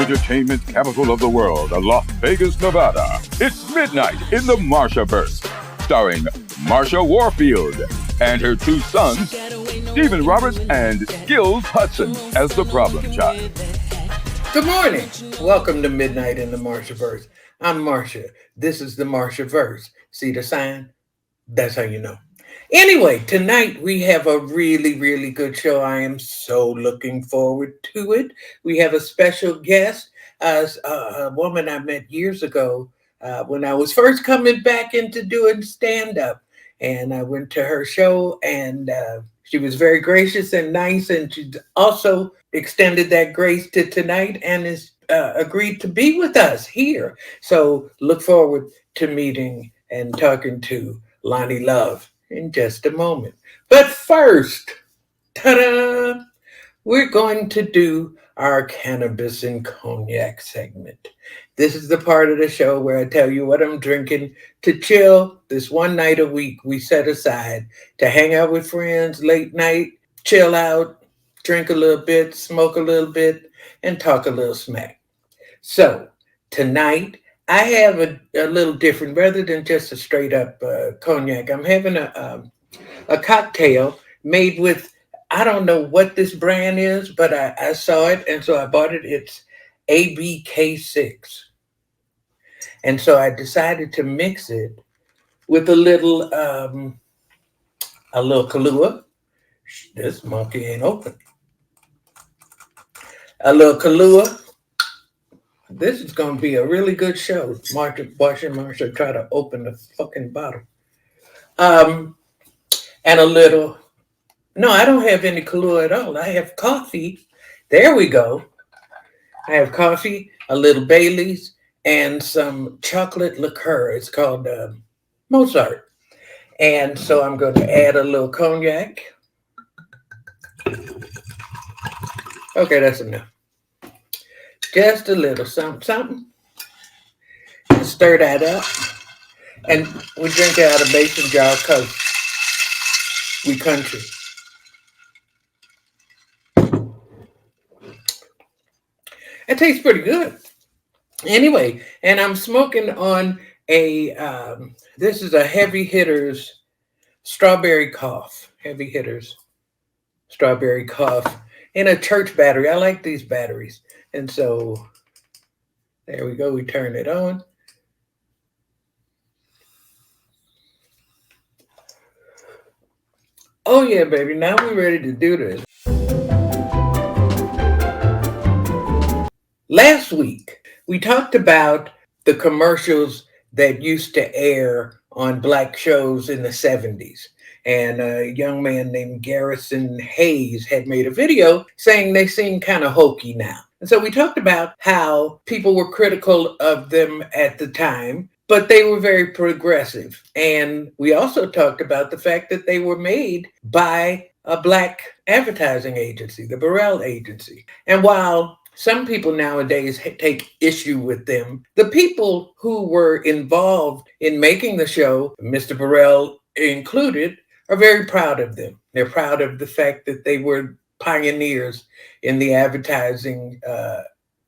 entertainment capital of the world, Las Vegas, Nevada. It's midnight in the Marshaverse, starring Marsha Warfield and her two sons, Stephen Roberts and Skills Hudson, as the problem child. Good morning. Welcome to Midnight in the Marshaverse. I'm Marsha. This is the Marshaverse. See the sign? That's how you know. Anyway, tonight we have a really good show. I am so looking forward to it. We have a special guest, a woman I met years ago when I was first coming back into doing stand-up. And I went to her show, and she was very gracious and nice, and she also extended that grace to tonight and is agreed to be with us here. So look forward to meeting and talking to Loni Love in just a moment. But first, ta-da! We're going to do our cannabis and cognac segment. This is the part of the show where I tell you what I'm drinking to chill. This one night a week we set aside to hang out with friends, late night, chill out, drink a little bit, smoke a little bit, and talk a little smack. So tonight I have a little different, rather than just a straight up cognac. I'm having a cocktail made with, I don't know what this brand is, but I saw it, and so I bought it. It's ABK6. And so I decided to mix it with a little Kahlua. This monkey ain't open. A little Kahlua. This is going to be a really good show. Marsha try to open the fucking bottle. And a little, no, I don't have any Kahlua at all. I have coffee. There we go. I have coffee, a little Bailey's, and some chocolate liqueur. It's called Mozart. And so I'm going to add a little cognac. Okay, that's enough. Just a little something. Stir that up. And we drink it out of mason jar because we country. It tastes pretty good. Anyway, and I'm smoking on this is a Heavy Hitters Strawberry Cough. Heavy Hitters Strawberry Cough in a church battery. I like these batteries. And so there we go. We turn it on. Oh yeah, baby. Now we're ready to do this. Last week, we talked about the commercials that used to air on black shows in the 70s. And a young man named Garrison Hayes had made a video saying they seem kind of hokey now. And so we talked about how people were critical of them at the time, but they were very progressive. And we also talked about the fact that they were made by a black advertising agency, the Burrell Agency. And while some people nowadays take issue with them, the people who were involved in making the show, Mr. Burrell included, are very proud of them. They're proud of the fact that they were pioneers in the advertising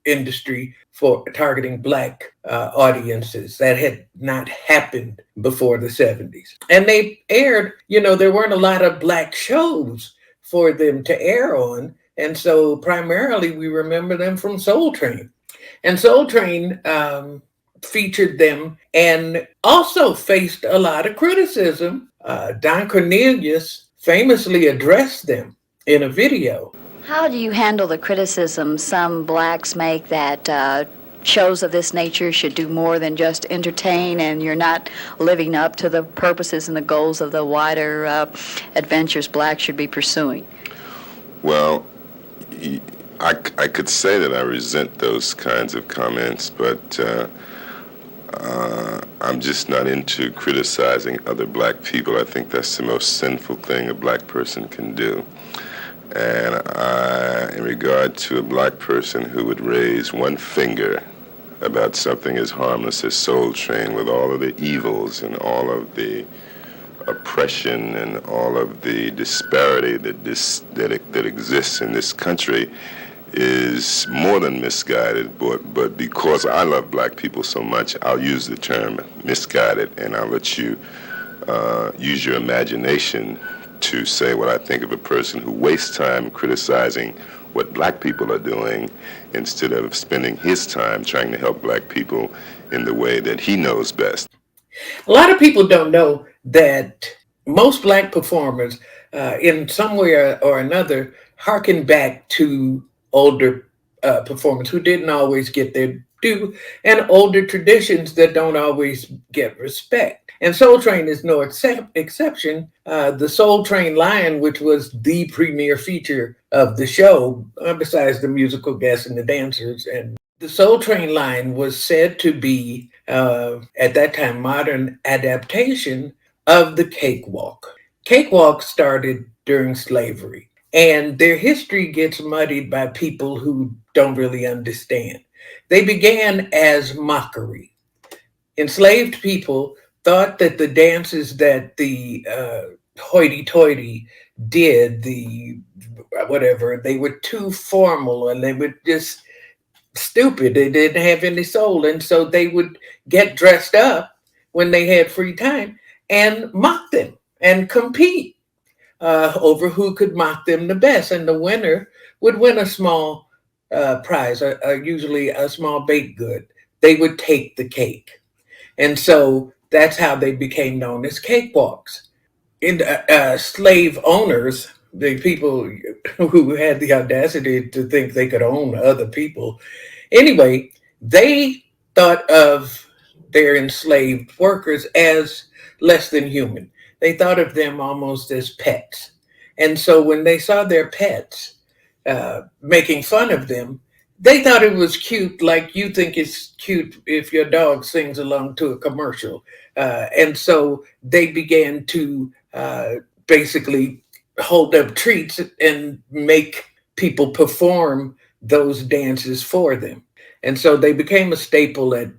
industry for targeting black audiences. That had not happened before the 70s. And they aired, there weren't a lot of black shows for them to air on. And so primarily we remember them from Soul Train. And Soul Train featured them and also faced a lot of criticism. Don Cornelius famously addressed them in a video. How do you handle the criticism some blacks make that shows of this nature should do more than just entertain, and you're not living up to the purposes and the goals of the wider adventures blacks should be pursuing? Well, I could say that I resent those kinds of comments, but I'm just not into criticizing other black people. I think that's the most sinful thing a black person can do. And in regard to a black person who would raise one finger about something as harmless as Soul Train, with all of the evils and all of the oppression and all of the disparity that exists in this country, is more than misguided, but because I love black people so much, I'll use the term misguided, and I'll let you use your imagination to say what I think of a person who wastes time criticizing what black people are doing instead of spending his time trying to help black people in the way that he knows best. A lot of people don't know that most black performers, in some way or another, harken back to older performers who didn't always get their due and older traditions that don't always get respect. And Soul Train is no exception. The Soul Train line, which was the premier feature of the show, besides the musical guests and the dancers, and the Soul Train line was said to be, at that time, modern adaptation of the cakewalk. Cakewalk started during slavery, and their history gets muddied by people who don't really understand. They began as mockery. Enslaved people thought that the dances that the hoity-toity did, the whatever, they were too formal and they were just stupid. They didn't have any soul. And so they would get dressed up when they had free time and mock them and compete over who could mock them the best. And the winner would win a small prize, usually a small baked good. They would take the cake. And so that's how they became known as cakewalks. In slave owners, the people who had the audacity to think they could own other people, anyway, they thought of their enslaved workers as less than human. They thought of them almost as pets. And so when they saw their pets making fun of them, they thought it was cute, like you think it's cute if your dog sings along to a commercial. And so they began to basically hold up treats and make people perform those dances for them. And so they became a staple at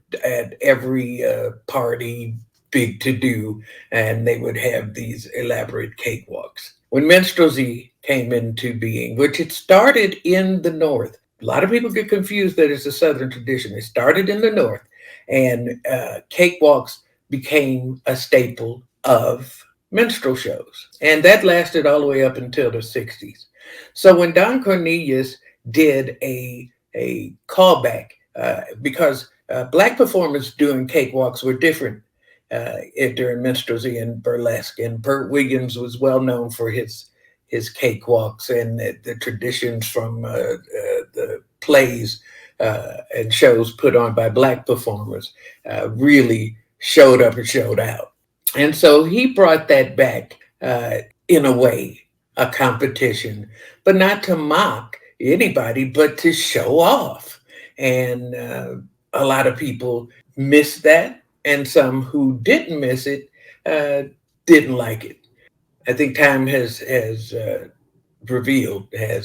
every party, big to do, and they would have these elaborate cakewalks. When minstrelsy came into being, which it started in the North, a lot of people get confused that it's a Southern tradition. It started in the North, and cakewalks became a staple of minstrel shows. And that lasted all the way up until the 60s. So when Don Cornelius did a callback, because black performers doing cakewalks were different during minstrelsy and burlesque, and Burt Williams was well known for his cakewalks and the traditions from the plays and shows put on by black performers really showed up and showed out. And so he brought that back in a way, a competition, but not to mock anybody, but to show off. And a lot of people missed that, and some who didn't miss it didn't like it. I think time has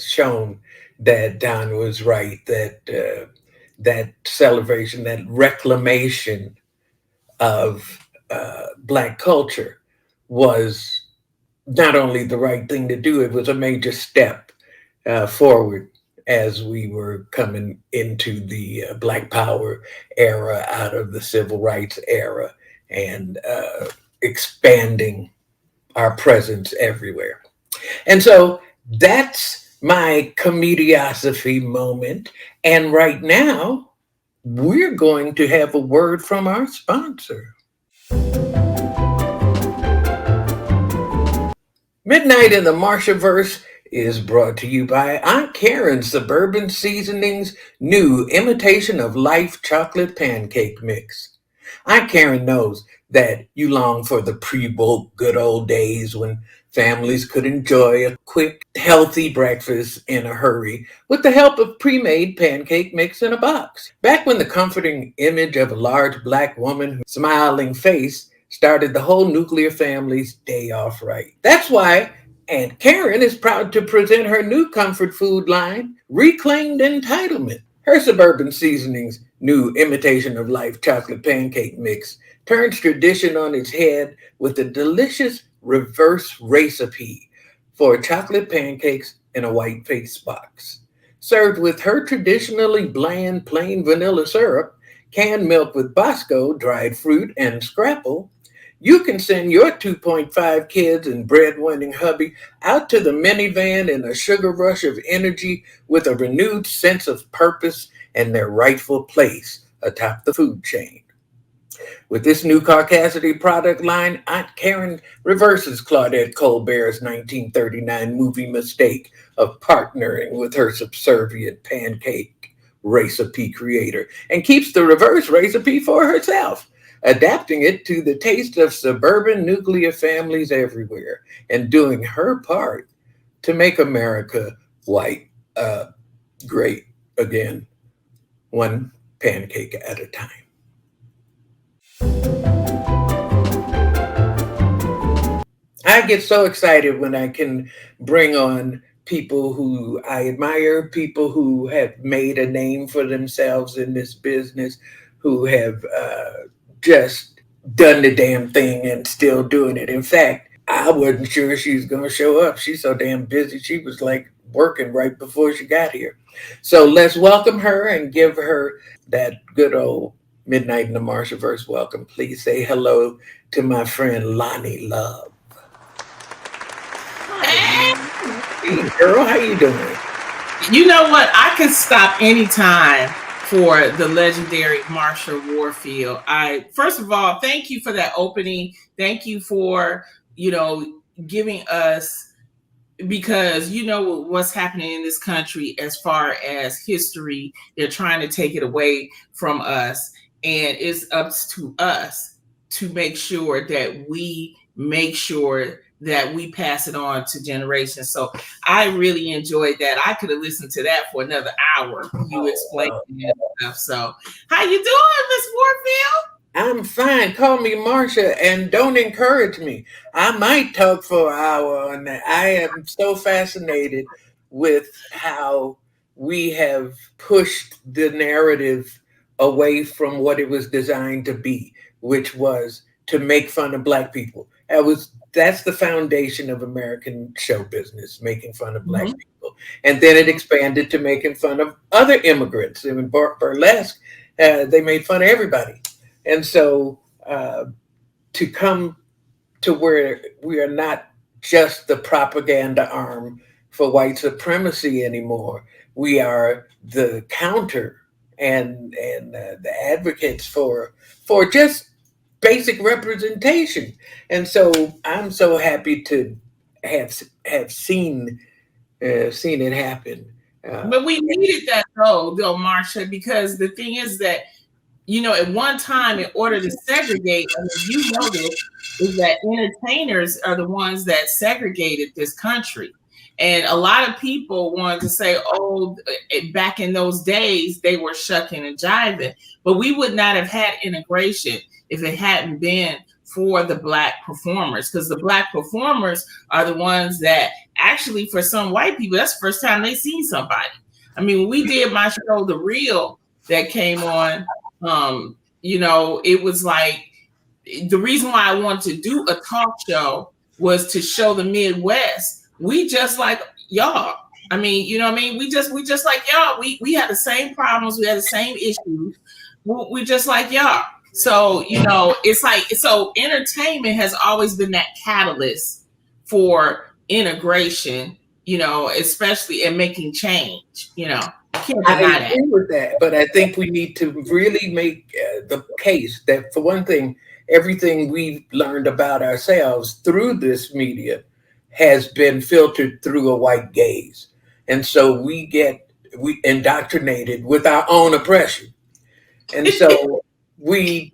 shown that Don was right, that that celebration, that reclamation of Black culture was not only the right thing to do, it was a major step forward as we were coming into the Black Power era out of the Civil Rights era and expanding our presence everywhere. And so that's my comediosophy moment. And right now, we're going to have a word from our sponsor. Midnight in the Marshaverse is brought to you by Aunt Karen's Suburban Seasonings new Imitation of Life chocolate pancake mix. Aunt Karen knows that you long for the pre-woke good old days when families could enjoy a quick, healthy breakfast in a hurry with the help of pre-made pancake mix in a box. Back when the comforting image of a large Black woman's smiling face started the whole nuclear family's day off right. That's why Aunt Karen is proud to present her new comfort food line, Reclaimed Entitlement. Her Suburban Seasonings new Imitation of Life chocolate pancake mix turns tradition on its head with a delicious reverse recipe for chocolate pancakes in a white face box. served with her traditionally bland plain vanilla syrup, canned milk with Bosco, dried fruit, and scrapple, you can send your 2.5 kids and bread-winning hubby out to the minivan in a sugar rush of energy with a renewed sense of purpose and their rightful place atop the food chain. With this new Caucasity product line, Aunt Karen reverses Claudette Colbert's 1939 movie mistake of partnering with her subservient pancake recipe creator and keeps the reverse recipe for herself, adapting it to the taste of suburban nuclear families everywhere and doing her part to make America white great again, one pancake at a time. I get so excited when I can bring on people who I admire, people who have made a name for themselves in this business, who have just done the damn thing and still doing it. In fact, I wasn't sure she was going to show up. She's so damn busy. She was like working right before she got here. So let's welcome her and give her that good old Midnight in the Marshaverse welcome. Please say hello to my friend Loni Love. Hey, girl, how you doing? You know what? I could stop anytime for the legendary Marsha Warfield. First of all, thank you for that opening. Thank you for, giving us, because you know what's happening in this country as far as history. They're trying to take it away from us, and it's up to us to make sure that we pass it on to generations. So I really enjoyed that. I could have listened to that for another hour. You explaining that stuff. So how you doing, Miss Warfield? I'm fine. Call me Marsha and don't encourage me. I might talk for an hour on that. I am so fascinated with how we have pushed the narrative away from what it was designed to be, which was to make fun of Black people. That's the foundation of American show business, making fun of Black people. And then it expanded to making fun of other immigrants. In burlesque, they made fun of everybody. And so to come to where we are not just the propaganda arm for white supremacy anymore, we are the counter and the advocates for just basic representation. And so I'm so happy to have seen it happen. But we needed that though, Marsha, because the thing is that, at one time, in order to segregate, you noticed is that entertainers are the ones that segregated this country. And a lot of people wanted to say, oh, back in those days, they were shucking and jiving. But we would not have had integration if it hadn't been for the Black performers, because the Black performers are the ones that actually, for some white people, that's the first time they seen somebody. I mean, when we did my show, The Real, that came on, it was like, the reason why I wanted to do a talk show was to show the Midwest, we just like y'all. I mean, you know what I mean? We just like y'all. We had the same problems. We had the same issues. We just like y'all. So, it's like, so entertainment has always been that catalyst for integration, especially in making change, I agree with that, but I think we need to really make the case that, for one thing, everything we've learned about ourselves through this media has been filtered through a white gaze. And so we indoctrinated with our own oppression. And so we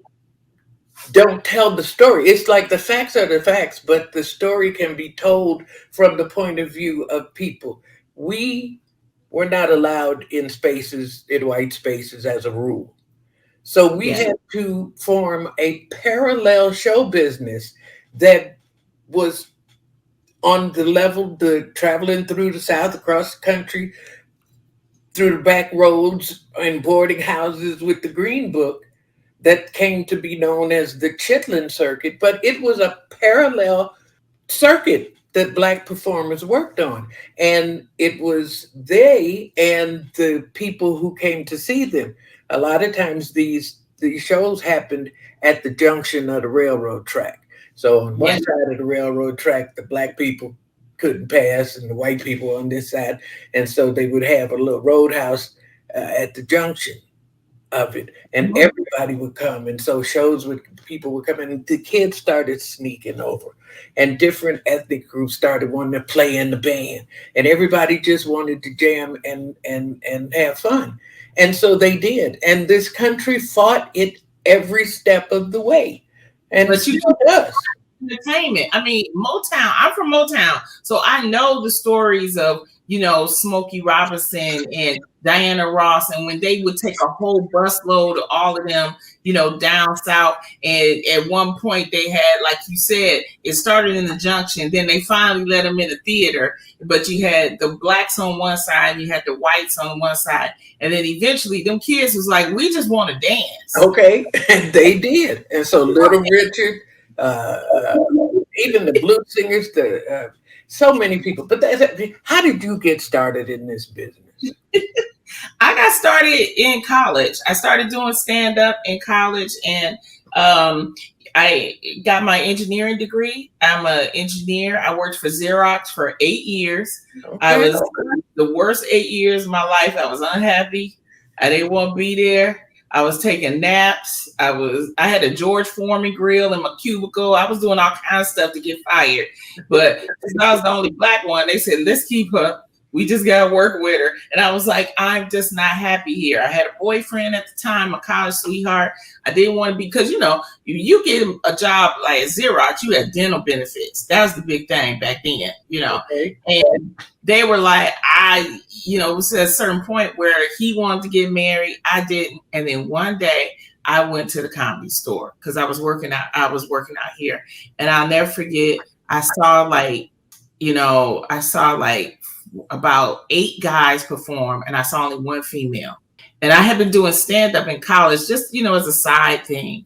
don't tell the story. It's like the facts are the facts, but the story can be told from the point of view of people. We were not allowed in white spaces as a rule. So we had to form a parallel show business that was on the level, traveling through the South, across the country, through the back roads and boarding houses with the Green Book, that came to be known as the Chitlin Circuit. But it was a parallel circuit that Black performers worked on. And it was they and the people who came to see them. A lot of times these shows happened at the junction of the railroad track. So on one side of the railroad track, the Black people couldn't pass and the white people on this side. And so they would have a little roadhouse at the junction of it, and everybody would come, and so people would come in, and the kids started sneaking over, and different ethnic groups started wanting to play in the band, and everybody just wanted to jam and have fun, and so they did, and this country fought it every step of the way, and but you does. Entertainment. I mean, Motown. I'm from Motown, so I know the stories of Smokey Robinson and Diana Ross, and when they would take a whole busload of all of them, down south, and at one point they had, like you said, it started in the junction, then they finally let them in the theater, but you had the Blacks on one side, you had the whites on one side, and then eventually them kids was like, we just want to dance. Okay, and they did, and so Little Richard, even the blues singers, so many people. But how did you get started in this business? I got started in college. I started doing stand-up in college, and I got my engineering degree. I'm an engineer. I worked for Xerox for 8 years. Okay. I was the worst 8 years of my life. I was unhappy. I didn't want to be there. I was taking naps. I had a George Foreman grill in my cubicle. I was doing all kinds of stuff to get fired. But since I was the only Black one, they said, let's keep her. We just got to work with her. And I was like, I'm just not happy here. I had a boyfriend at the time, a college sweetheart. I didn't want to be, because, you get a job like Xerox, you had dental benefits. That was the big thing back then, Okay. And they were like, it was at a certain point where he wanted to get married. I didn't. And then one day I went to the Comedy Store because I was working out here. And I'll never forget, I saw about 8 guys perform, and I saw only 1 female. And I had been doing stand-up in college, just, as a side thing.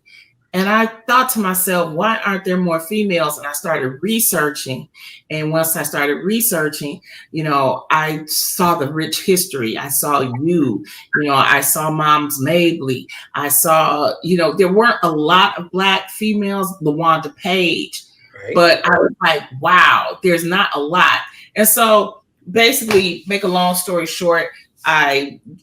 And I thought to myself, why aren't there more females? And I started researching. And once I started researching, I saw the rich history. I saw I saw Moms Mabley. I saw, there weren't a lot of Black females, LaWanda Page. Right. But I was like, wow, there's not a lot. And so basically, make a long story short,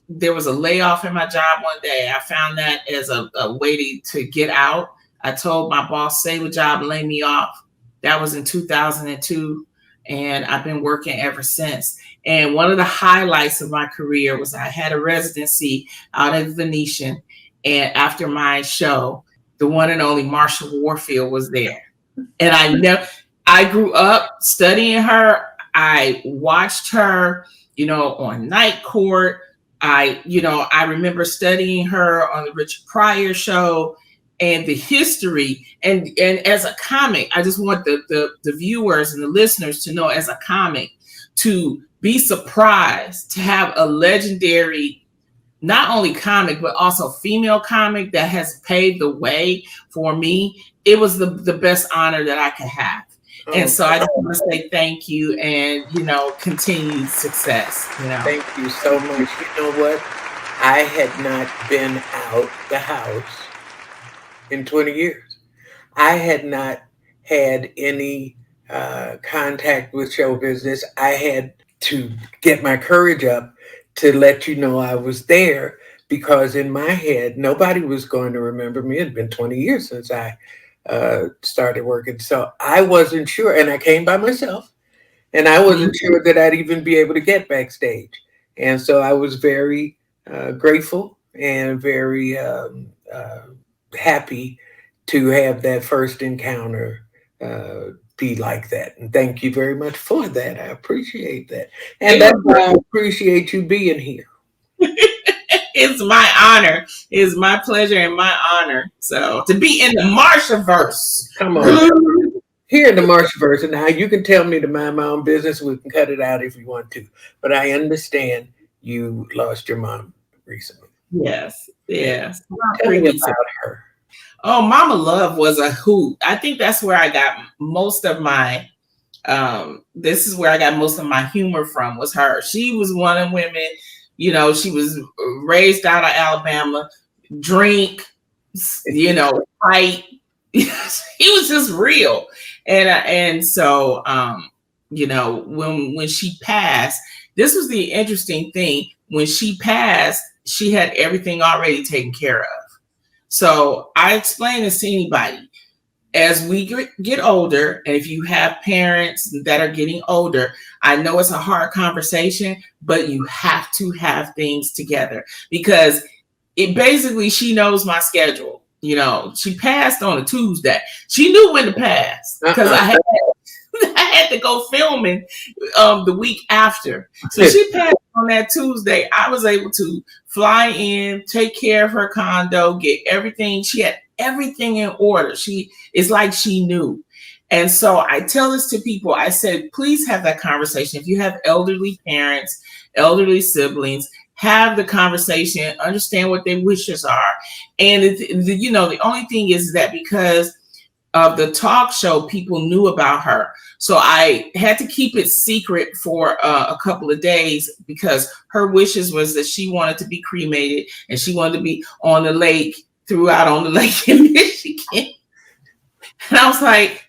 there was a layoff in my job one day. I found that as a way to get out. I told my boss, save a job and lay me off. That was in 2002. And I've been working ever since. And one of the highlights of my career was I had a residency out at Venetian. And after my show, the one and only Marsha Warfield was there. And I grew up studying her. I watched her, on Night Court. I remember studying her on the Richard Pryor show and the history. And as a comic, I just want the viewers and the listeners to know, as a comic, to be surprised to have a legendary, not only comic, but also female comic that has paved the way for me. It was the best honor that I could have. And so I just want to say thank you and, continued success. Thank you so much. You know what? I had not been out the house in 20 years. I had not had any contact with show business. I had to get my courage up to let you know I was there, because in my head, nobody was going to remember me. It had been 20 years since I started working. So I wasn't sure, and I came by myself, and I wasn't sure that I'd even be able to get backstage. And so I was very grateful and very happy to have that first encounter be like that. And thank you very much for that. I appreciate that. And that's why I appreciate you being here. It's my honor. It's my pleasure and my honor. So to be in the Marshaverse. Come on. Here in the Marshaverse. And now you can tell me to mind my own business. We can cut it out if you want to. But I understand you lost your mom recently. Yes. Yes. Tell me about her. Oh, Mama Love was a hoot. I think that's where I got most of my this is where I got most of my humor from, was her. She was one of women, you know, she was raised out of Alabama, drink, you know, fight. He was just real. And so, you know, when she passed, this was the interesting thing. When she passed, she had everything already taken care of. So I explain this to anybody. As we get older, and if you have parents that are getting older, I know it's a hard conversation, but you have to have things together, because it basically, she knows my schedule. You know, she passed on a Tuesday. She knew when to pass, because I had to go filming the week after. So she passed on that Tuesday. I was able to fly in, take care of her condo, get everything. She had everything in order. It's like she knew. And so I tell this to people. I said, please have that conversation. If you have elderly parents, elderly siblings, have the conversation, understand what their wishes are. And you know, the only thing is that because of the talk show, people knew about her. So I had to keep it secret for a couple of days, because her wishes was that she wanted to be cremated, and she wanted to be on the lake, throughout on the lake in Michigan. And I was like,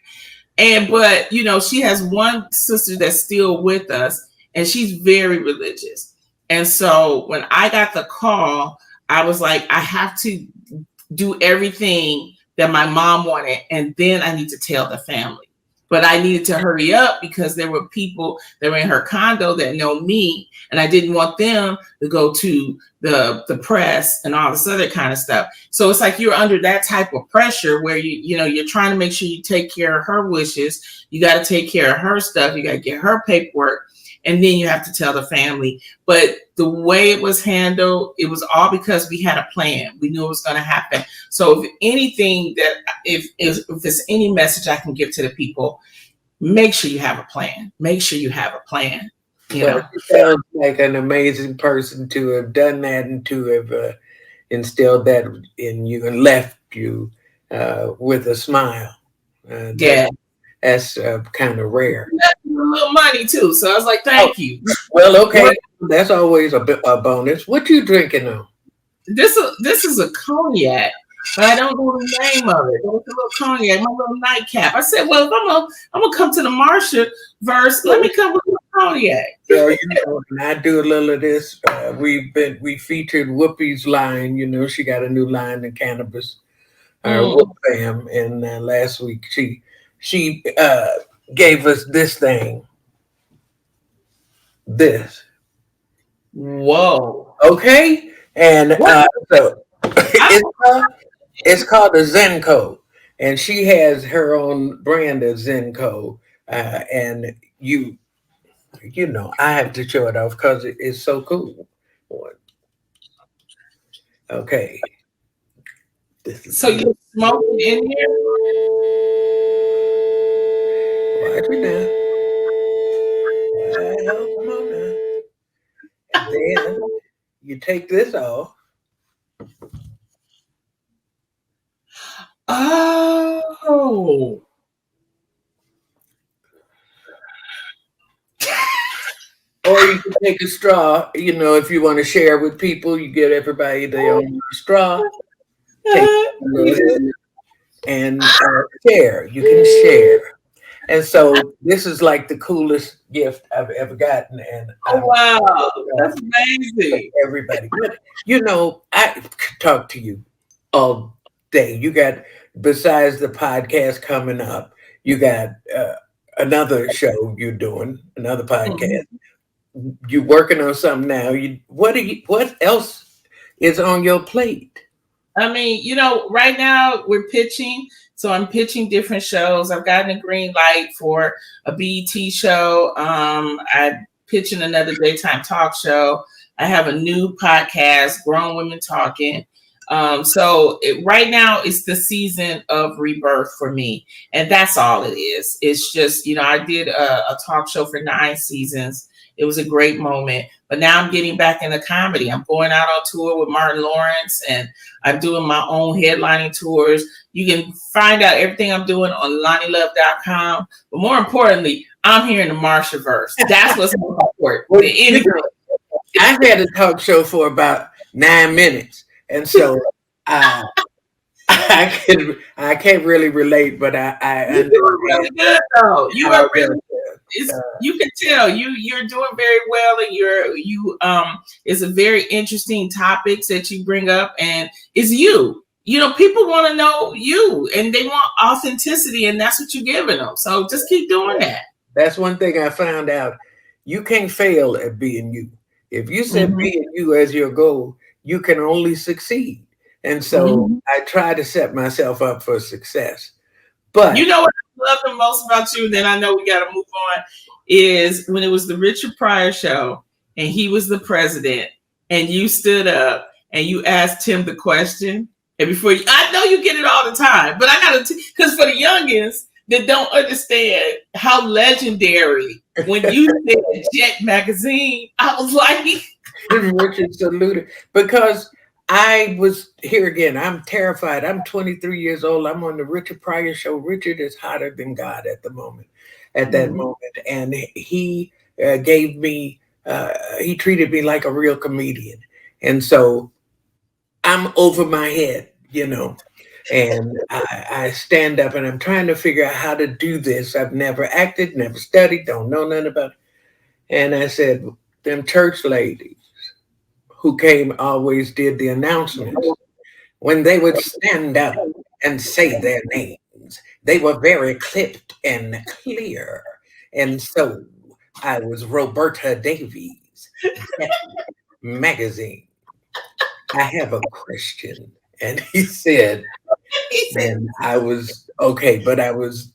but you know, she has one sister that's still with us, and she's very religious. And so when I got the call, I was like, I have to do everything that my mom wanted, and then I need to tell the family. But I needed to hurry up, because there were people that were in her condo that know me, and I didn't want them to go to the press and all this other kind of stuff. So it's like you're under that type of pressure where you know, you're trying to make sure you take care of her wishes. You got to take care of her stuff. You got to get her paperwork, and then you have to tell the family. But the way it was handled, it was all because we had a plan. We knew it was going to happen. So if anything, that if there's any message I can give to the people, make sure you have a plan. Make sure you have a plan. You know, it sounds like an amazing person to have done that, and to have instilled that in you and left you with a smile. yeah. That's kind of rare. A little money too. So I was like, thank you. Well, okay. That's always a bonus. What you drinking on? This is a cognac, but I don't know the name of it. It was a little cognac, my little nightcap. I said, well, if I'm gonna come to the Marshaverse, let me come with a cognac. Well, you know, and I do a little of this. We featured Whoopi's line. You know, she got a new line in cannabis. Whoop Fam, and last week she gave us this thing. This. Whoa. Okay. And so it's called a Zenko, and she has her own brand of Zenko. And you know, I have to show it off because it's so cool. Okay. So you smoking in here? Watch it now. Well, come on now. And then you take this off. Oh. Or you can take a straw, you know, if you want to share with people, you get everybody their own straw. And share. You can share. And so this is like the coolest gift I've ever gotten. And wow, that's amazing. Everybody. But, you know, I could talk to you all day. You got, besides the podcast coming up, you got another show you're doing, another podcast. You're working on something now. What else is on your plate? I mean, you know, right now we're pitching. So I'm pitching different shows. I've gotten a green light for a BET show. I'm pitching another daytime talk show. I have a new podcast, Grown Women Talking. So right now it's the season of rebirth for me. And that's all it is. It's just, you know, I did a talk show for 9 seasons. It was a great moment. But now I'm getting back into comedy. I'm going out on tour with Martin Lawrence, and I'm doing my own headlining tours. You can find out everything I'm doing on LoniLove.com. But more importantly, I'm here in the Marshaverse. That's what's more important. I've had a talk show for about 9 minutes, and so I can't really relate, but I you're doing really good though. You are really you can tell you're doing very well, and you it's a very interesting topics that you bring up, and it's you. You know, people want to know you, and they want authenticity, and that's what you're giving them. So just keep doing that. That's one thing I found out. You can't fail at being you. If you set being you as your goal, you can only succeed. And so I try to set myself up for success. But you know what I love the most about you, then I know we got to move on, is when it was the Richard Pryor show and he was the president and you stood up and you asked him the question. And I know you get it all the time, but I got to, because for the youngins that don't understand how legendary, when you said Jet Magazine, I was like, Richard saluted, because I was here again. I'm terrified. I'm 23 years old. I'm on the Richard Pryor show. Richard is hotter than God at the moment, at that moment. And he gave me, he treated me like a real comedian. And so I'm over my head, you know, and I stand up and I'm trying to figure out how to do this. I've never acted, never studied, don't know nothing about it. And I said, them church ladies who came always did the announcements. When they would stand up and say their names, they were very clipped and clear. And so I was Roberta Davies, Magazine. I have a question. And he said, and I was okay, but I was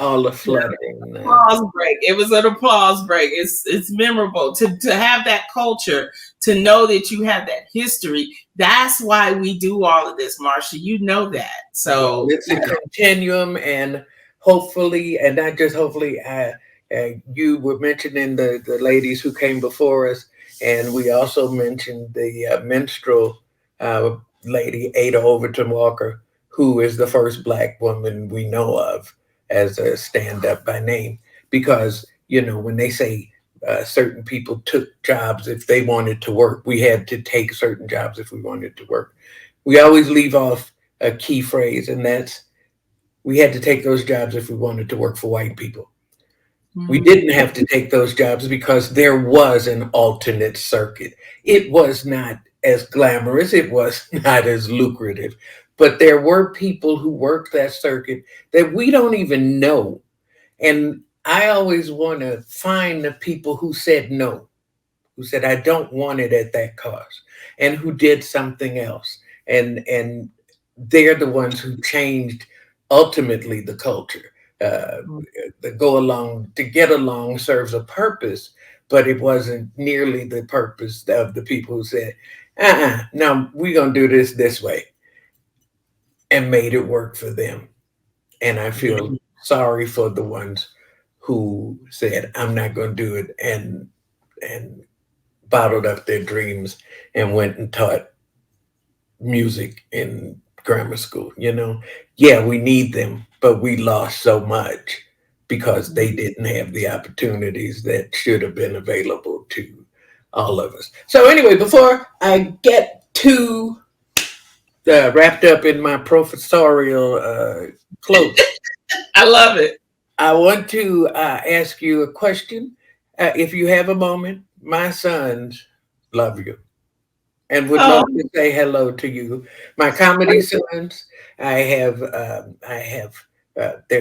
all afluttering. Applause break. It was an applause break. It's memorable to have that culture, to know that you have that history. That's why we do all of this, Marsha. You know that. So it's a continuum, and hopefully, and not just hopefully, you were mentioning the ladies who came before us, and we also mentioned the minstrel lady, Ada Overton Walker, who is the first Black woman we know of as a stand-up by name. Because, you know, when they say certain people took jobs if they wanted to work, we had to take certain jobs if we wanted to work. We always leave off a key phrase, and that's, we had to take those jobs if we wanted to work for white people. We didn't have to take those jobs because there was an alternate circuit. It was not as glamorous, it was not as lucrative, but there were people who worked that circuit that we don't even know. And I always want to find the people who said no, who said, I don't want it at that cost, and who did something else. And they're the ones who changed ultimately the culture. The go along, to get along serves a purpose, but it wasn't nearly the purpose of the people who said, no, we're going to do this way, and made it work for them. And I feel sorry for the ones who said, I'm not going to do it, and bottled up their dreams and went and taught music in grammar school. You know, yeah, we need them, but we lost so much because they didn't have the opportunities that should have been available to all of us. So anyway, before I get too wrapped up in my professorial cloak, I love it. I want to ask you a question. If you have a moment, my sons love you and would love to say hello to you. My comedy sons, they're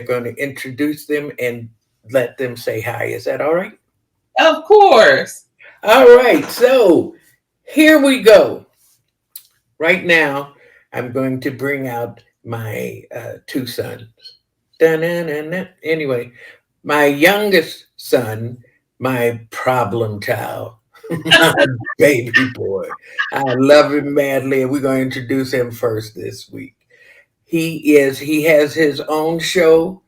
going to introduce them and let them say hi. Is that all right? Of course. All right. So here we go. Right now, I'm going to bring out my two sons. Anyway, my youngest son, my problem child, my baby boy. I love him madly, and we're going to introduce him first this week. He has his own show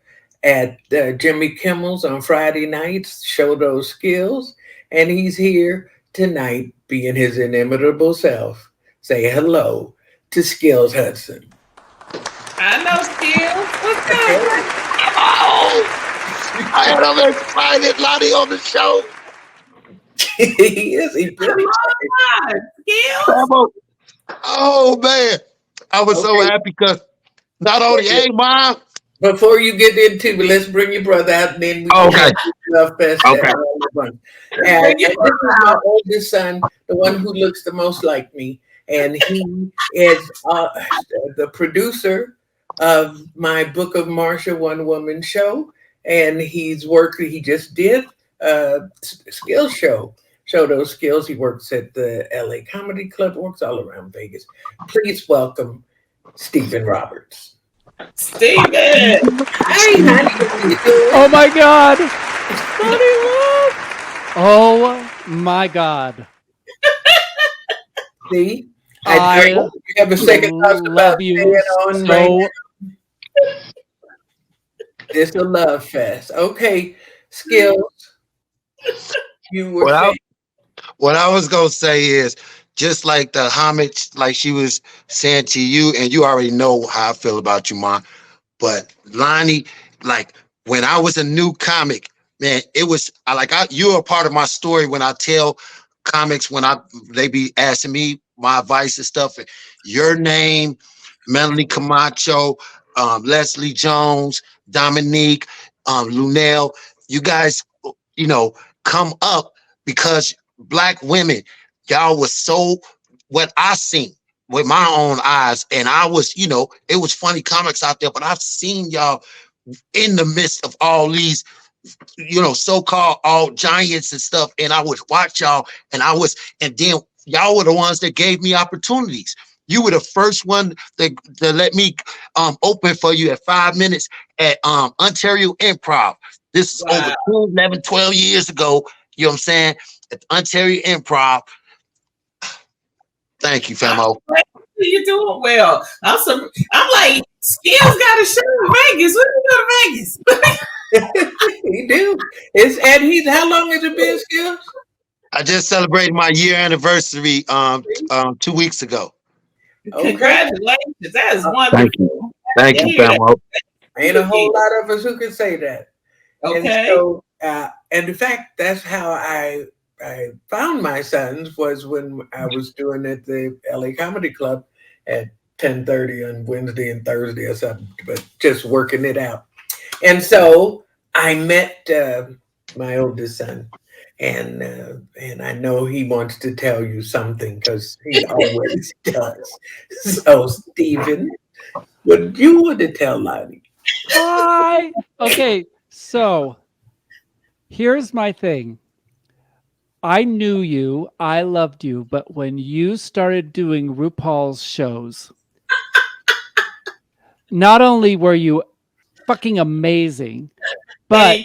at Jimmy Kimmel's on Friday nights, Show Those Skills. and he's here tonight being his inimitable self. Say hello to Skills Hudson. I know, Skills. What's up? Oh, I am excited, Lottie, on the show. He is. He's pretty excited. Skills. Oh, man. I was so happy because not only, hey, Mom. Before you get into it, let's bring your brother out, and then we can Love Fest. Okay. And this is my oldest son, the one who looks the most like me, and he is the producer of my Book of Marsha one woman show, and he's worked. He just did a skills show those skills. He works at the LA Comedy Club, works all around Vegas. Please welcome Stephen Roberts. Steven! Hey, honey. Oh my God! Loni Love! Oh my God! See, I have a second thought about you on so. Right it's a love fest. Okay, Skills. You were saying. What I was gonna say is just like the homage, like she was saying to you, and you already know how I feel about you, Mom. But Loni, like when I was a new comic, man, it was you're a part of my story when I tell comics when they be asking me my advice and stuff. And your name, Melanie Camacho, Leslie Jones, Dominique, Lunel, you guys, come up because Black women, y'all was so what I seen with my own eyes. And I was, it was funny comics out there, but I've seen y'all in the midst of all these, so-called all giants and stuff. And I would watch y'all and then y'all were the ones that gave me opportunities. You were the first one that let me open for you at 5 minutes at Ontario Improv. This is over 11, 12 years ago. You know what I'm saying? At Ontario Improv. Thank you, Famo. You're doing well. I'm like, Skills got a show in Vegas. When you go to Vegas? He do. How long has it been, Skills? I just celebrated my year anniversary 2 weeks ago. Okay. Congratulations. That is wonderful. Thank you, Famo. Ain't a whole lot of us who can say that. Okay. And so, and in fact, that's how I found my sons was when I was doing at the LA Comedy Club at 10:30 on Wednesday and Thursday or something, but just working it out. And so I met my oldest son, and I know he wants to tell you something because he always does. So, Stephen, what you want to tell Loni? Hi. Okay, so here's my thing. I knew you, I loved you, but when you started doing RuPaul's shows, not only were you fucking amazing, but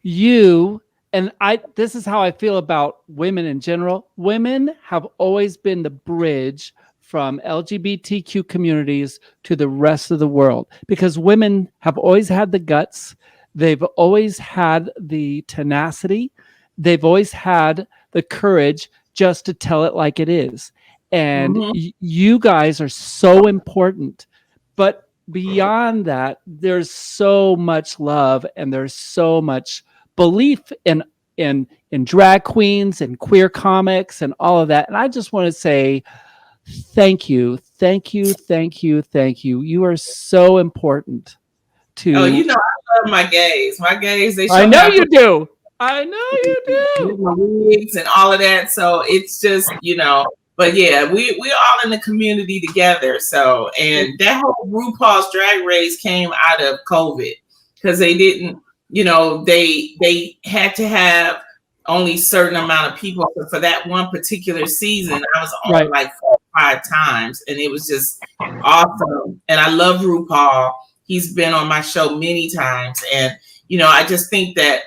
you and this is how I feel about women in general. Women have always been the bridge from LGBTQ communities to the rest of the world because women have always had the guts. They've always had the tenacity. They've always had the courage just to tell it like it is. And you guys are so important. But beyond that, there's so much love and there's so much belief in drag queens and queer comics and all of that. And I just want to say thank you. You are so important to. Oh, I love my gays. My gays, they show I know you do. I know you do. My wigs and all of that. So it's just, but yeah, we all in the community together. So, and that whole RuPaul's Drag Race came out of COVID because they didn't, they had to have only certain amount of people. So for that one particular season, I was on like 4 or 5 times and it was just awesome. And I love RuPaul. He's been on my show many times. And, I just think that,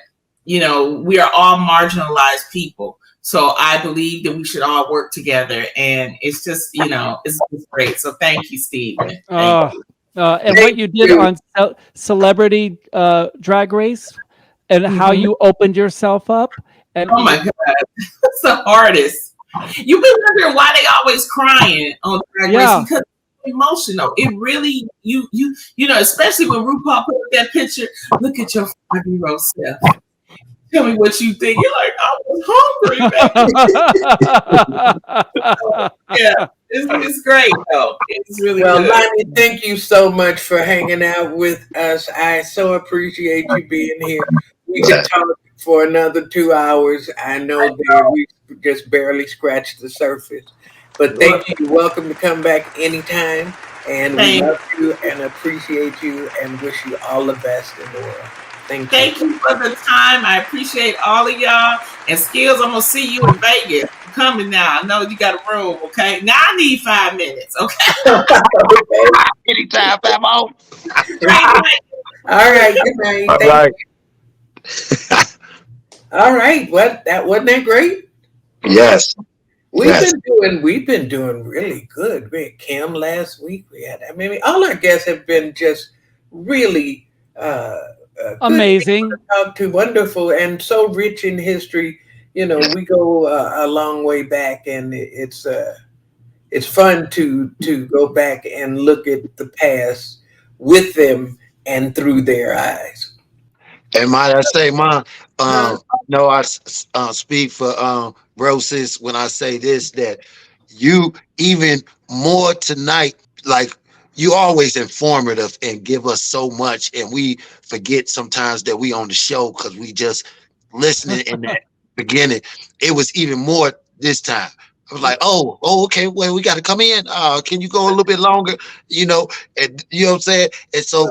we are all marginalized people. So I believe that we should all work together. And it's just, it's great. So thank you, Stephen. Thank you. And what you did on Celebrity Drag Race and how you opened yourself up And oh my God, that's the hardest. You've been wondering why they always crying on Drag Race, because it's emotional. It really, you know, especially when RuPaul put up that picture. Look at your 5-year-old self. Tell me what you think. You're like, I was hungry, baby. Yeah, it's great though. It's really well, good. Loni, thank you so much for hanging out with us. I so appreciate you being here. We could talk for another 2 hours. I know that we just barely scratched the surface. But thank you. You're welcome to come back anytime. And we love you and appreciate you and wish you all the best in the world. Thank you for the time. I appreciate all of y'all. And Skills, I'm going to see you in Vegas. I'm coming now. I know you got a room, okay? Now I need 5 minutes, okay? Anytime, Famo. All right. Good night. All right. All right. What? Wasn't that great? Yes. We've been doing really good. We had Kim last week. All our guests have been just really amazing, talk to, wonderful, and so rich in history. You know, we go a long way back, and it's fun to go back and look at the past with them and through their eyes. And might I say, Mom, no, I speak for Roses when I say this, that you even more tonight, like you always informative and give us so much, and we forget sometimes that we on the show because we just listening in that beginning. It was even more this time. I was like, oh, okay, well, we got to come in. Can you go a little bit longer? You know, and you know what I'm saying? And so,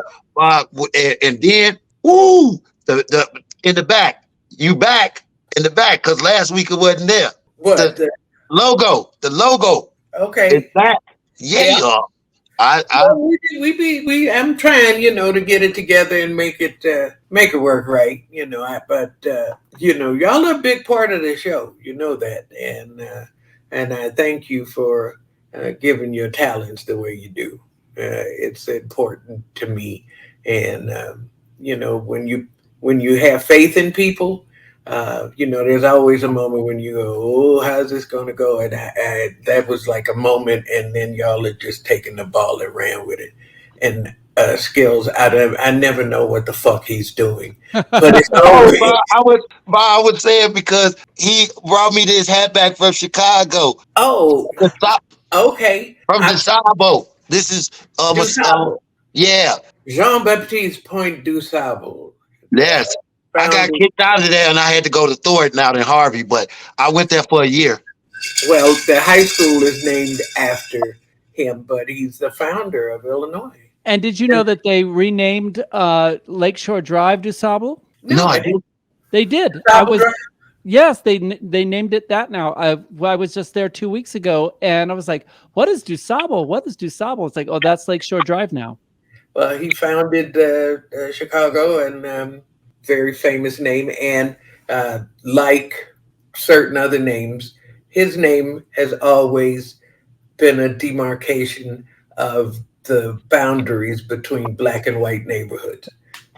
and then, woo, the in the back, you back in the back because last week it wasn't there. What the logo? The logo. Okay. It's back. Yeah. I'm trying, you know, to get it together and make it work right, you know. But you know, y'all are a big part of the show, you know that, and I thank you for giving your talents the way you do. It's important to me, and you know, when you have faith in people, you know, there's always a moment when you go, oh, how's this going to go? And that was like a moment, and then y'all are just taking the ball and ran with it. And Skills, I never know what the fuck he's doing. But it's always... I would say it because he brought me this hat back from Chicago. Oh, okay. From DuSable. This is yeah. Jean-Baptiste Point DuSable. Yes. I got kicked out of there and I had to go to Thornton out in Harvey, but I went there for a year. Well, the high school is named after him, but he's the founder of Illinois. And did you know that they renamed Lakeshore Drive DuSable? No, I didn't. They did. Yes, they named it that now. I was just there 2 weeks ago, and I was like, "What is DuSable? What is DuSable?" It's like, "Oh, that's Lakeshore Drive now." Well, he founded Chicago, and very famous name, and like certain other names, his name has always been a demarcation of the boundaries between black and white neighborhoods.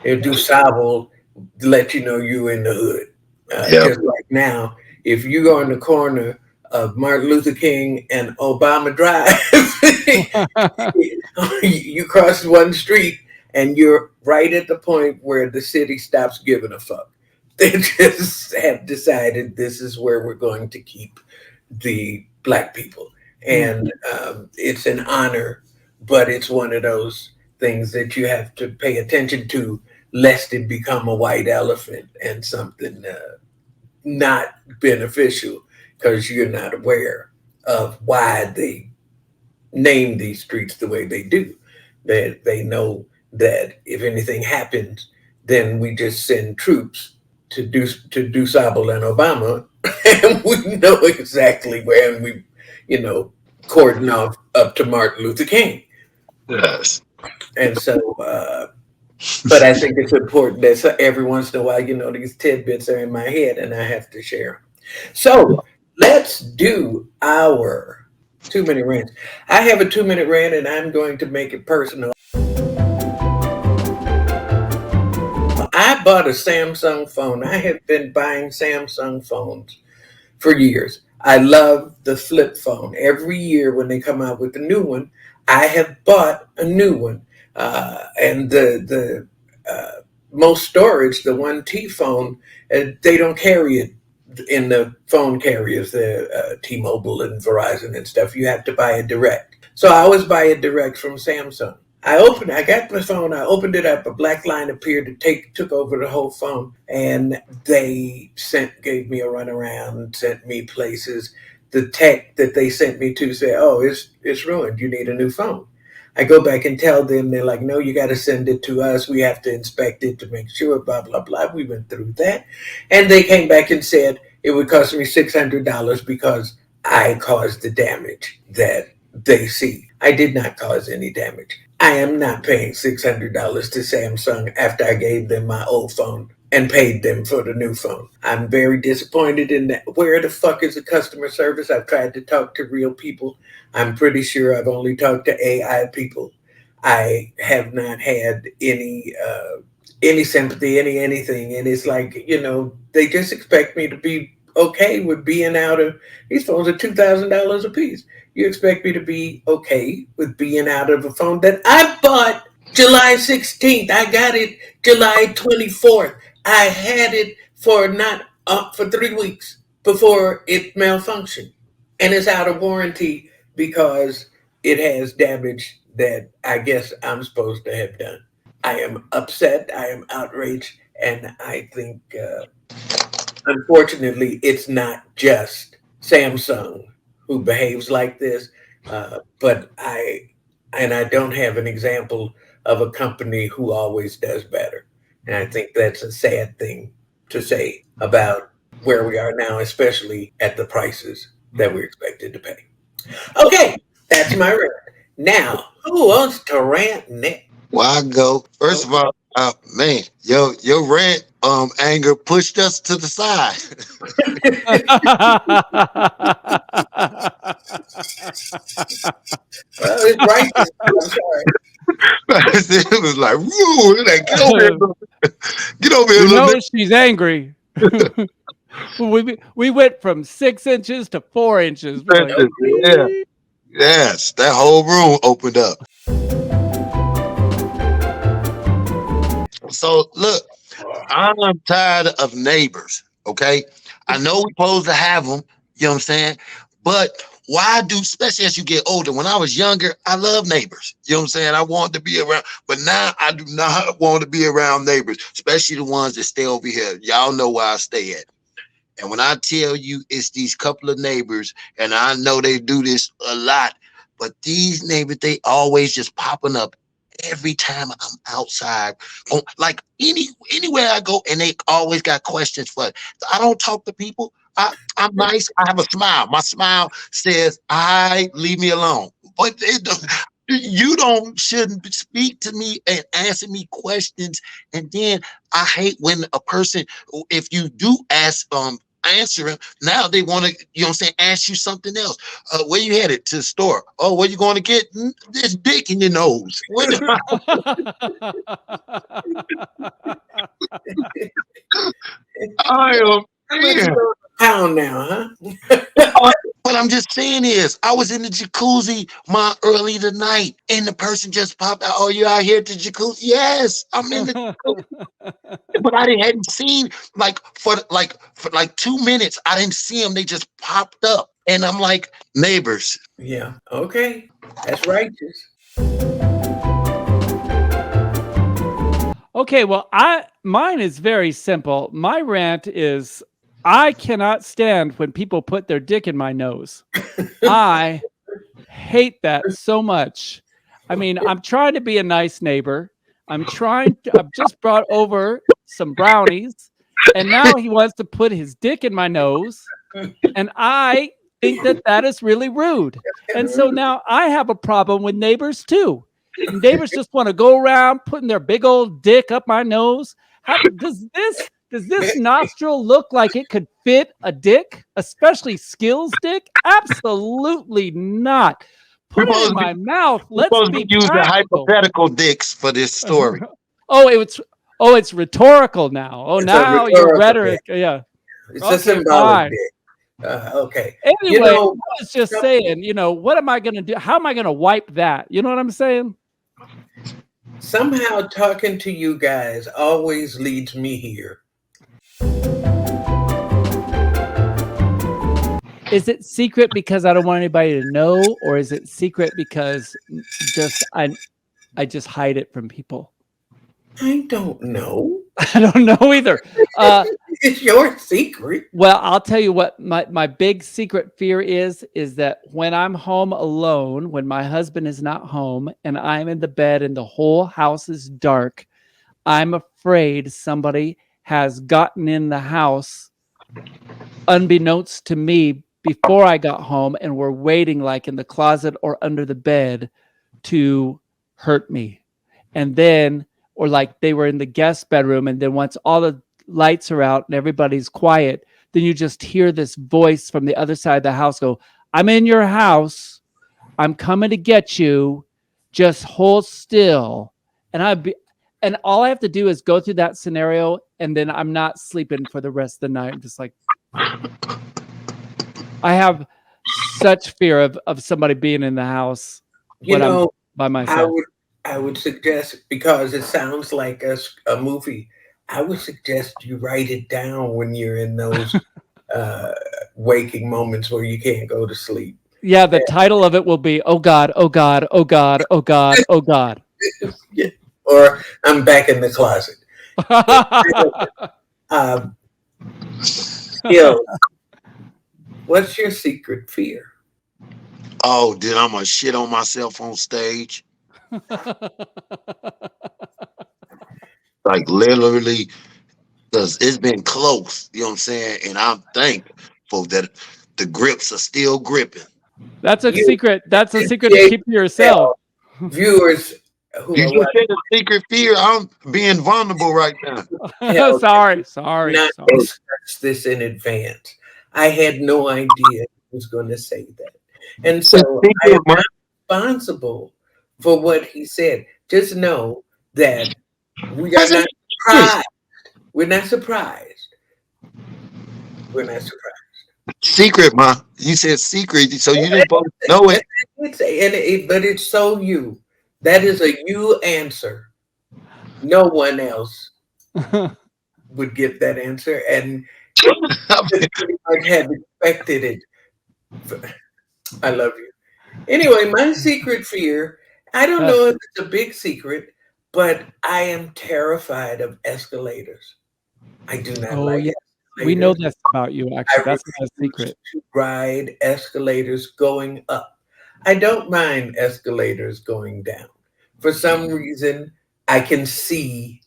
DuSable let you know you in the hood. Just like now, if you go in the corner of Martin Luther King and Obama Drive, you cross one street and you're right at the point where the city stops giving a fuck. They just have decided this is where we're going to keep the black people. And it's an honor, but it's one of those things that you have to pay attention to lest it become a white elephant and something not beneficial because you're not aware of why they name these streets the way they do. They know that if anything happens, then we just send troops to DuSable and Obama, and we know exactly where, and we, you know, cordon off up to Martin Luther King. Yes. And so, but I think it's important that every once in a while, you know, these tidbits are in my head and I have to share. So let's do our 2-minute rant. I have a 2-minute rant and I'm going to make it personal. I bought a Samsung phone. I have been buying Samsung phones for years. I love the flip phone. Every year when they come out with a new one, I have bought a new one. And the most storage, the 1T phone, they don't carry it in the phone carriers, the T-Mobile and Verizon and stuff. You have to buy it direct. So I always buy it direct from Samsung. I got my phone, I opened it up, a black line appeared, took over the whole phone, and they gave me a runaround, sent me places. The tech that they sent me to said, oh, it's ruined, you need a new phone. I go back and tell them, they're like, no, you got to send it to us. We have to inspect it to make sure, blah, blah, blah. We went through that. And they came back and said it would cost me $600 because I caused the damage that they see. I did not cause any damage. I am not paying $600 to Samsung after I gave them my old phone and paid them for the new phone. I'm very disappointed in that. Where the fuck is the customer service? I've tried to talk to real people. I'm pretty sure I've only talked to AI people. I have not had any sympathy, anything. And it's like, they just expect me to be okay with being out of, these phones are $2,000 a piece. You expect me to be okay with being out of a phone that I bought July 16th. I got it July 24th. I had it for 3 weeks before it malfunctioned. And it's out of warranty because it has damage that I guess I'm supposed to have done. I am upset. I am outraged. And I think, unfortunately, it's not just Samsung who behaves like this, but I don't have an example of a company who always does better. And I think that's a sad thing to say about where we are now, especially at the prices that we're expected to pay. Okay, that's my rant. Now, who wants to rant next? Well, I go. First of all, man, your rant anger pushed us to the side. Well, it's righteous. I'm sorry. It was like, woo, like, get over here. Get over here, little bit. She's angry. we went from 6 inches to 4 inches. Like, yeah. Yes, that whole room opened up. So look, I'm tired of neighbors. Okay, I know we're supposed to have them. You know what I'm saying? But why do, especially as you get older? When I was younger, I love neighbors. You know what I'm saying? I wanted to be around, but now I do not want to be around neighbors, especially the ones that stay over here. Y'all know where I stay at. And when I tell you it's these couple of neighbors, and I know they do this a lot, but these neighbors, they always just popping up every time I'm outside, like anywhere I go, and they always got questions for it. I don't talk to people. I'm nice. I have a smile. My smile says, leave me alone. But you shouldn't speak to me and answer me questions. And then I hate when a person, if you do answer him, now they want to, you know what I'm saying, ask you something else. Where you headed? To the store? Oh, where you going to get this dick in your nose? I am. Pound now, huh? What I'm just saying is, I was in the jacuzzi early tonight, and the person just popped out. Oh, you out here at the jacuzzi? Yes, I'm in the jacuzzi. But I hadn't seen for 2 minutes. I didn't see them. They just popped up, and I'm like, neighbors. Yeah. Okay, that's righteous. Okay, well, mine is very simple. My rant is, I cannot stand when people put their dick in my nose. I hate that so much. I mean, I'm trying to be a nice neighbor. I've just brought over some brownies, and now he wants to put his dick in my nose. And I think that is really rude. And so now I have a problem with neighbors too. Neighbors just want to go around putting their big old dick up my nose. Does this nostril look like it could fit a dick, especially Skill's dick? Absolutely not. Put it in my mouth. Let's be use the hypothetical dicks for this story. Oh, Oh, it's rhetorical now. Oh, It's now your rhetoric. Yeah. It's Okay, a symbolic fine. bit. Okay. Anyway, I was just saying, what am I going to do? How am I going to wipe that? You know what I'm saying? Somehow talking to you guys always leads me here. Is it secret because I don't want anybody to know, or is it secret because I just hide it from people? I don't know. I don't know either. It's your secret. Well, I'll tell you what my big secret fear is that when I'm home alone, when my husband is not home and I'm in the bed and the whole house is dark, I'm afraid somebody has gotten in the house unbeknownst to me before I got home and were waiting like in the closet or under the bed to hurt me. And then, or like they were in the guest bedroom, and then once all the lights are out and everybody's quiet, then you just hear this voice from the other side of the house go, "I'm in your house. I'm coming to get you. Just hold still." And all I have to do is go through that scenario, and then I'm not sleeping for the rest of the night. I'm just like, I have such fear of somebody being in the house when I'm by myself. I would suggest, because it sounds like a movie, I would suggest you write it down when you're in those waking moments where you can't go to sleep. Yeah, the title of it will be, "Oh God, oh God, oh God, oh God, oh God." Yeah. Or I'm back in the closet. What's your secret fear? Oh, did I'm gonna shit on myself on stage? Like literally, because it's been close, you know what I'm saying? And I'm thankful that the grips are still gripping. That's a secret. That's a secret to keep to yourself. Viewers who You just said a secret fear. I'm being vulnerable right now. Sorry. Not discuss this in advance. I had no idea he was going to say that. And so I am not responsible for what he said. Just know that we are not surprised. We're not surprised. We're not surprised. Secret, Ma. You said secret, so you didn't both know it. But it's so you. That is a you answer. No one else would get that answer, and I had expected it. I love you. Anyway, my secret fear, I don't know if it's a big secret, but I am terrified of escalators. I do not like escalators. We know that's about you, actually. That's not a secret. To ride escalators going up. I don't mind escalators going down. For some reason, I can see,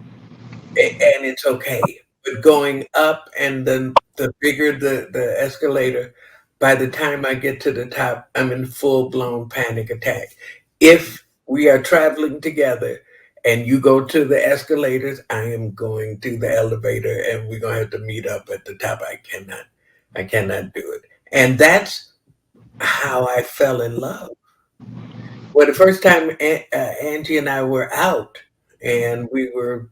and it's okay. But going up, and then the bigger the escalator, by the time I get to the top, I'm in full-blown panic attack. If we are traveling together and you go to the escalators, I am going to the elevator, and we're gonna have to meet up at the top. I cannot do it. And that's how I fell in love. Well, the first time Angie and I were out, and we were,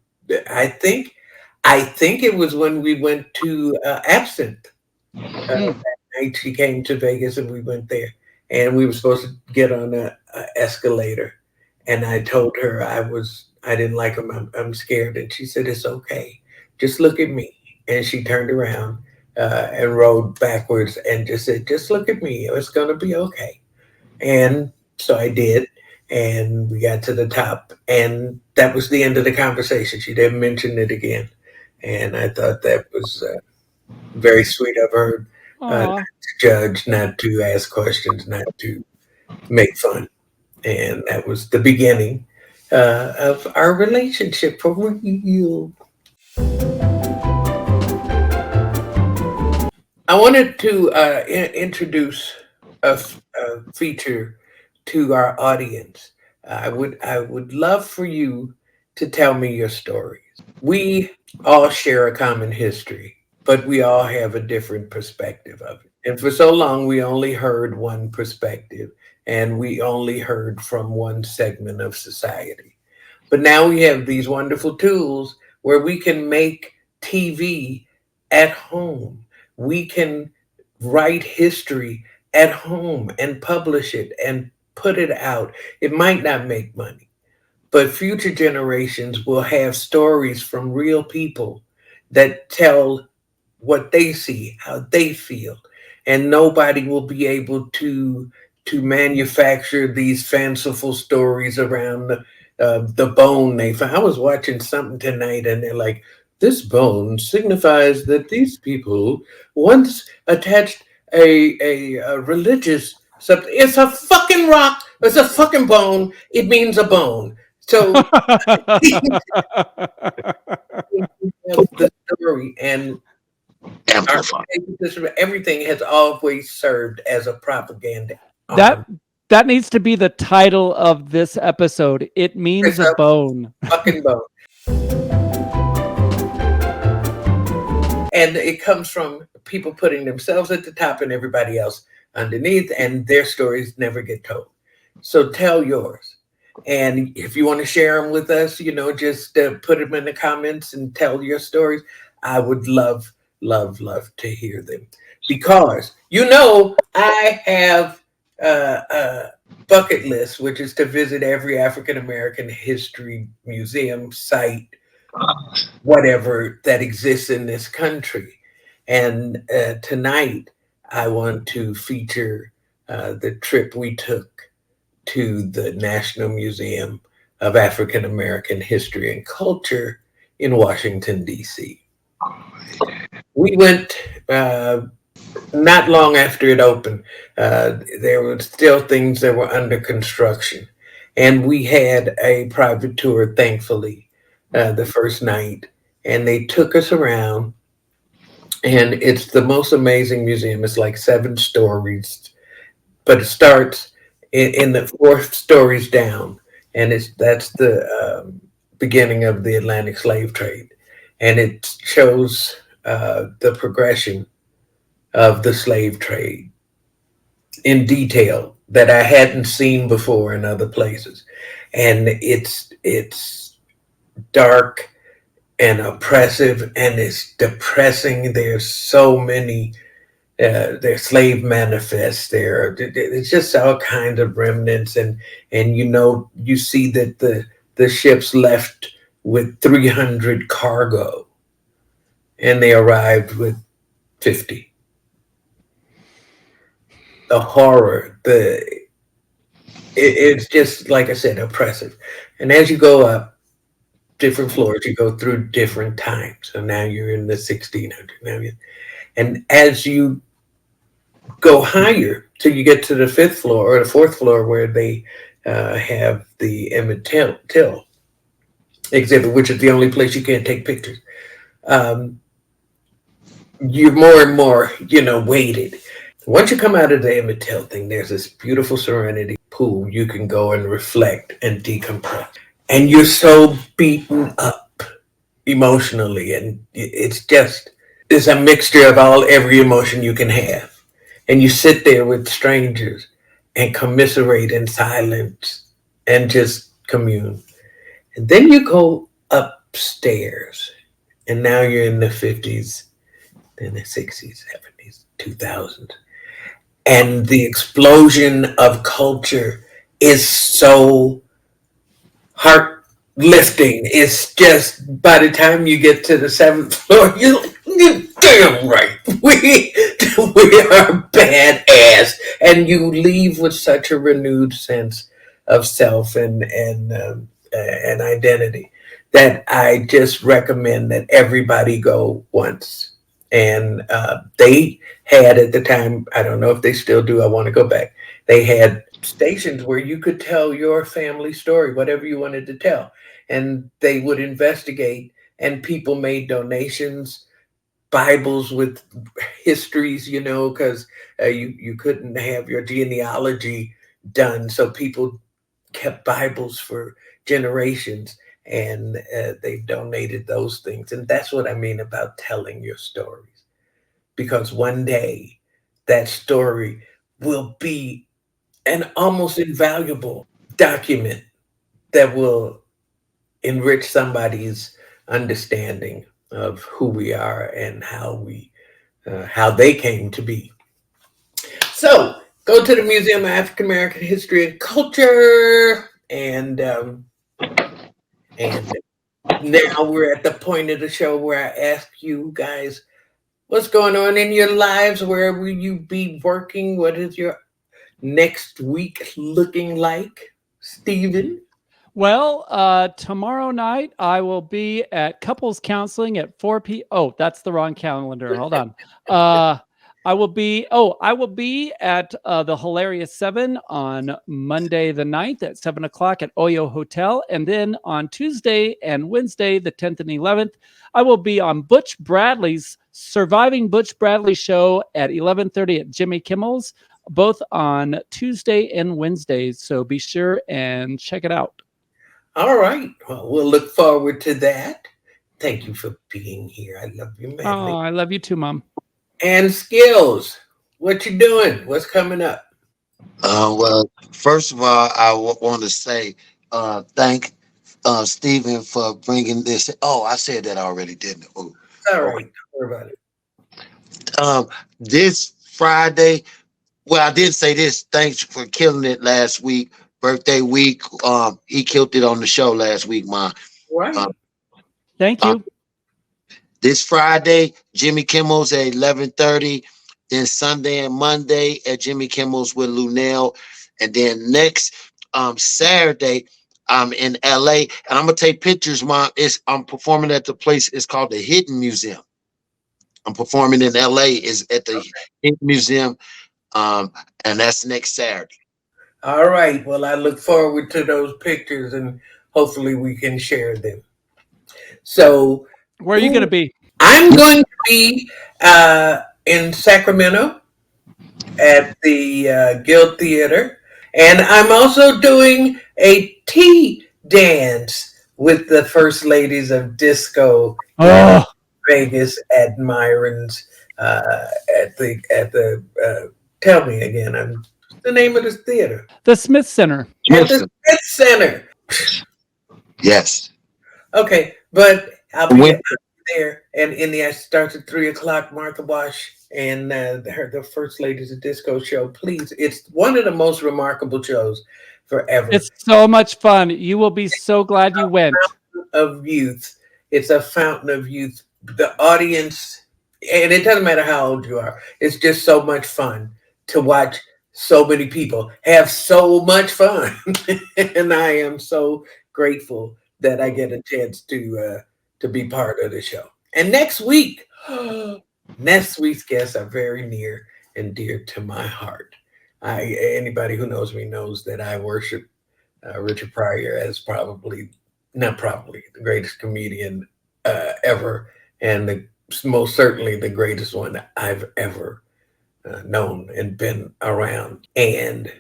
I think it was when we went to Absinthe. That night she came to Vegas, and we went there, and we were supposed to get on a escalator, and I told her I didn't like them. I'm scared, and she said, "It's okay, just look at me." And she turned around and rode backwards and just said, "Just look at me. It's gonna be okay." And so I did, and we got to the top, and that was the end of the conversation. She didn't mention it again, and I thought that was very sweet of her, not to judge, not to ask questions, not to make fun, and that was the beginning of our relationship for real. I wanted to introduce a feature to our audience. I would love for you to tell me your stories. We all share a common history, but we all have a different perspective of it. And for so long, we only heard one perspective, and we only heard from one segment of society. But now we have these wonderful tools where we can make TV at home. We can write history at home and publish it and put it out. It might not make money, but future generations will have stories from real people that tell what they see, how they feel, and nobody will be able to manufacture these fanciful stories around the bone they found. I was watching something tonight, and they're like, "This bone signifies that these people once attached a religious something." It's a fucking rock. It's a fucking bone. It means a bone. So the story and Amplify. everything has always served as a propaganda That arm. that needs to be the title of this episode. It means It's a a bone. fucking bone. And it comes from people putting themselves at the top and everybody else underneath, and their stories never get told. So tell yours. And if you want to share them with us, just put them in the comments and tell your stories. I would love, love, love to hear them because I have a bucket list, which is to visit every African American history museum, site, whatever that exists in this country. And tonight, I want to feature the trip we took to the National Museum of African American History and Culture in Washington, D.C. We went not long after it opened. There were still things that were under construction. And we had a private tour, thankfully, the first night. And they took us around. And it's the most amazing museum. It's like 7 stories, but it starts in the 4 stories down. And that's the beginning of the Atlantic slave trade. And it shows the progression of the slave trade in detail that I hadn't seen before in other places. And it's dark and oppressive and it's depressing. There's so many their slave manifests there. It's just all kinds of remnants, and you see that the ships left with 300 cargo, and they arrived with 50. The horror, it's just like I said, oppressive. And as you go up different floors, you go through different times. So now you're in the 1600s. And as you go higher till you get to the 5th floor or the 4th floor where they have the Emmett Till exhibit, which is the only place you can't take pictures. You're more and more, weighted. Once you come out of the Emmett Till thing, there's this beautiful serenity pool you can go and reflect and decompress. And you're so beaten up emotionally, and it's a mixture of every emotion you can have. And you sit there with strangers and commiserate in silence and just commune. And then you go upstairs, and now you're in the 50s, then the 60s, 70s, 2000s. And the explosion of culture is so heart-lifting. It's just, by the time you get to the 7th floor, you're damn right. We are badass, and you leave with such a renewed sense of self and identity that I just recommend that everybody go once. And they had at the time, I don't know if they still do. I want to go back. They had stations where you could tell your family story, whatever you wanted to tell, and they would investigate. And people made donations. Bibles with histories, because you couldn't have your genealogy done. So people kept Bibles for generations, and they donated those things. And that's what I mean about telling your stories. Because one day that story will be an almost invaluable document that will enrich somebody's understanding of who we are and how they came to be. So go to the Museum of African American History and Culture, and now we're at the point of the show where I ask you guys, what's going on in your lives? Where will you be working? What is your next week looking like, Stephen? Well, tomorrow night I will be at couples counseling at 4 p.m. Oh, that's the wrong calendar. Hold on. I will be at the Hilarious 7 on Monday the 9th at 7 o'clock at Oyo Hotel. And then on Tuesday and Wednesday, the 10th and 11th, I will be on Butch Bradley's Surviving Butch Bradley show at 11:30 at Jimmy Kimmel's, both on Tuesday and Wednesdays. So be sure and check it out. All right. Well, we'll look forward to that. Thank you for being here. I love you, man. Oh, I love you too, Mom. And Skills, what you doing? What's coming up? Well, first of all, I want to say thank Stephen for bringing this. Oh, I said that already, didn't I? Oh, all right. Don't worry about it. This Friday, well, I did say this. Thanks for killing it last week. Birthday week. He killed it on the show last week, man. Right. Thank you. This Friday, Jimmy Kimmel's at 11:30. Then Sunday and Monday at Jimmy Kimmel's with Lunel. And then next Saturday, I'm in LA. And I'm gonna take pictures, Mom. I'm performing at the place. It's called the Hidden Museum. I'm performing in LA. Is at the Hidden Museum. And that's next Saturday. All right. Well, I look forward to those pictures, and hopefully we can share them. So, where are you going to be? I'm going to be in Sacramento at the Guild Theater, and I'm also doing a tea dance with the First Ladies of Disco in Vegas at Myron's at the tell me again. The name of this theater? The Smith Center. At the Smith Center. Yes. Okay, but I'll be there, and it starts at 3 o'clock. Martha Wash and the First Ladies of Disco show. Please, it's one of the most remarkable shows forever. It's so much fun. You will be so glad you went. Of youth, it's a fountain of youth. The audience, and it doesn't matter how old you are. It's just so much fun to watch. So many people have so much fun, and I am so grateful that I get a chance to be part of the show. And next week's guests are very near and dear to my heart. Anybody who knows me knows that I worship Richard Pryor as the greatest comedian ever, and most certainly the greatest one I've ever known and been around. And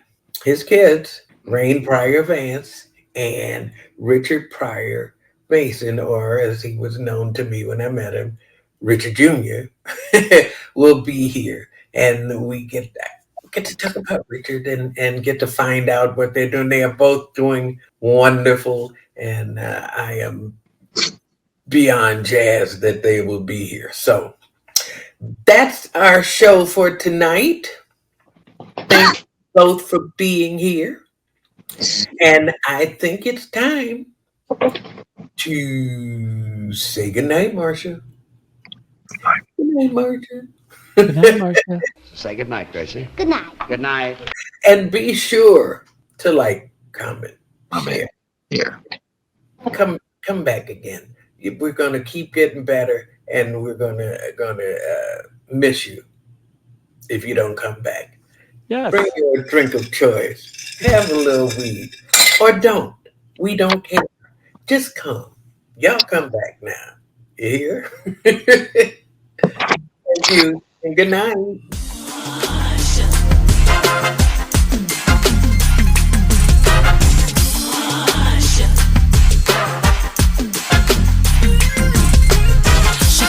his kids, Rain Pryor Vance and Richard Pryor Mason, or as he was known to me when I met him, Richard Jr., will be here. And we get to talk about Richard and get to find out what they're doing. They are both doing wonderful, and I am beyond jazzed that they will be here. So that's our show for tonight. Thank you both for being here. And I think it's time to say goodnight, Marsha. Good night, Marsha. Good night, Marsha. Say goodnight, Gracie. Good night. Good night. And be sure to like, comment, share. Here. Come back again. We're gonna keep getting better, and we're gonna miss you if you don't come back. Yes. Bring your drink of choice. Have a little weed, or don't. We don't care. Just come. Y'all come back now. You hear? Thank you, and good night.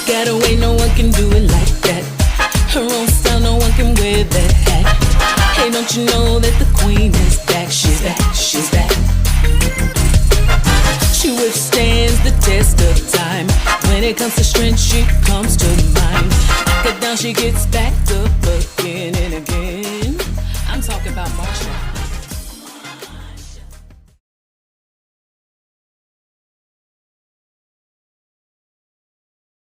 Got away, no one can do it like that. Her own style, no one can wear that hat. Hey, don't you know that the queen is back? She's back, she's back. She withstands it comes to strength, she comes to mind. Knock it down, she gets back up again and again. I'm talking about Marsha.